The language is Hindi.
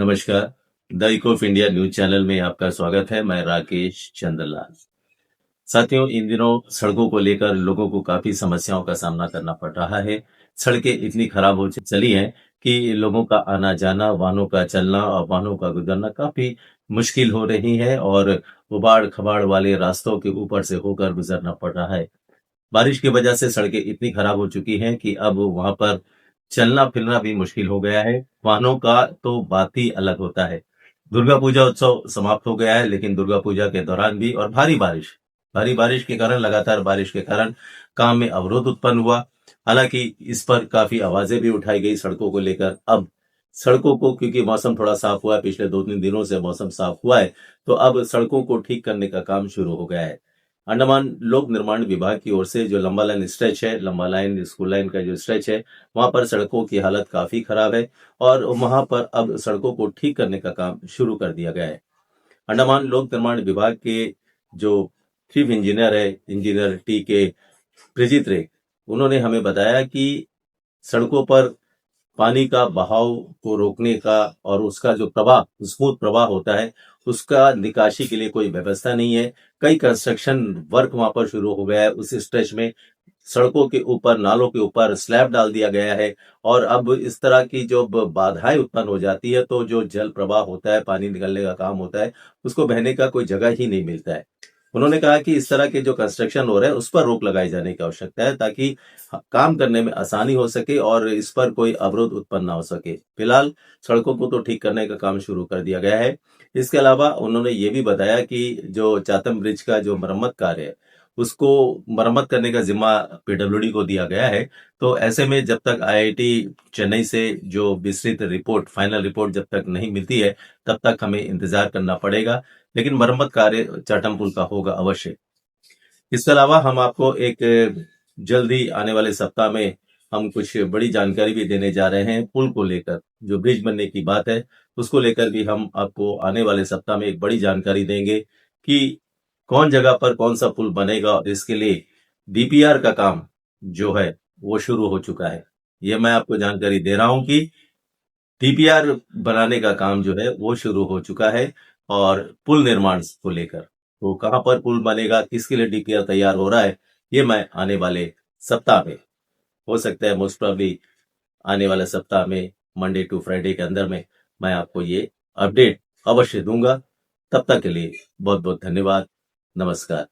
नमस्कार। The eco of India news channel में आपका स्वागत है। मैं राकेश चंद्रलाल। साथियों, इन दिनों सड़कों को लेकर लोगों को काफी समस्याओं का सामना करना पड़ रहा है। सड़कें इतनी खराब हो चली हैं कि लोगों का आना जाना, वाहनों का चलना और वाहनों का गुजरना काफी मुश्किल हो रही है और उबाड़ खबाड़ वाले रास्तों के ऊपर से होकर गुजरना पड़ रहा है। बारिश की वजह से सड़कें इतनी खराब हो चुकी हैं कि अब वहां पर चलना फिरना भी मुश्किल हो गया है। वाहनों का तो बात ही अलग होता है। दुर्गा पूजा उत्सव समाप्त हो गया है, लेकिन दुर्गा पूजा के दौरान भी और भारी बारिश के कारण, लगातार बारिश के कारण काम में अवरोध उत्पन्न हुआ। हालांकि इस पर काफी आवाजें भी उठाई गई सड़कों को लेकर। अब सड़कों को, क्योंकि मौसम थोड़ा साफ हुआ है, पिछले 2-3 दिनों से मौसम साफ हुआ है, तो अब सड़कों को ठीक करने का काम शुरू हो गया है। अंडमान लोक निर्माण विभाग की ओर से जो लंबा लाइन स्ट्रेच है, लंबा लाइन स्कूल लाइन का जो स्ट्रेच है, वहां पर सड़कों की हालत काफी खराब है और वहां पर अब सड़कों को ठीक करने का काम शुरू कर दिया गया है। अंडमान लोक निर्माण विभाग के जो चीफ इंजीनियर है, इंजीनियर टी के प्रजीत रे, उन्होंने हमें बताया कि सड़कों पर पानी का बहाव को रोकने का और उसका जो प्रवाह, स्मूथ प्रवाह होता है, उसका निकासी के लिए कोई व्यवस्था नहीं है। कई कंस्ट्रक्शन वर्क वहां पर शुरू हो गया है। उस स्ट्रेच में सड़कों के ऊपर, नालों के ऊपर स्लैब डाल दिया गया है और अब इस तरह की जो बाधाएं उत्पन्न हो जाती है, तो जो जल प्रवाह होता है, पानी निकलने का काम होता है, उसको बहने का कोई जगह ही नहीं मिलता है। उन्होंने कहा कि इस तरह के जो कंस्ट्रक्शन हो रहे हैं, उस पर रोक लगाई जाने की आवश्यकता है, ताकि काम करने में आसानी हो सके और इस पर कोई अवरोध उत्पन्न ना हो सके। फिलहाल सड़कों को तो ठीक करने का काम शुरू कर दिया गया है। इसके अलावा उन्होंने ये भी बताया कि जो चातम ब्रिज का जो मरम्मत कार्य है, उसको मरम्मत करने का जिम्मा पीडब्ल्यूडी को दिया गया है। तो ऐसे में जब तक आईआईटी चेन्नई से जो विस्तृत रिपोर्ट, फाइनल रिपोर्ट जब तक नहीं मिलती है, तब तक हमें इंतजार करना पड़ेगा। लेकिन मरम्मत कार्य चाटम पुल का होगा अवश्य। इसके अलावा हम आपको एक जल्दी आने वाले सप्ताह में हम कुछ बड़ी जानकारी भी देने जा रहे हैं पुल को लेकर। जो ब्रिज बनने की बात है, उसको लेकर भी हम आपको आने वाले सप्ताह में एक बड़ी जानकारी देंगे कि कौन जगह पर कौन सा पुल बनेगा और इसके लिए डीपीआर का काम जो है वो शुरू हो चुका है। ये मैं आपको जानकारी दे रहा हूं कि डीपीआर बनाने का काम जो है वो शुरू हो चुका है और पुल निर्माण को लेकर, तो कहां पर पुल बनेगा, किसके लिए डीपीआर तैयार हो रहा है, ये मैं आने वाले सप्ताह में, हो सकता है मोस्ट प्रोबेबली आने वाले सप्ताह में, मंडे टू फ्राइडे के अंदर में मैं आपको ये अपडेट अवश्य दूंगा। तब तक के लिए बहुत बहुत धन्यवाद। नमस्कार।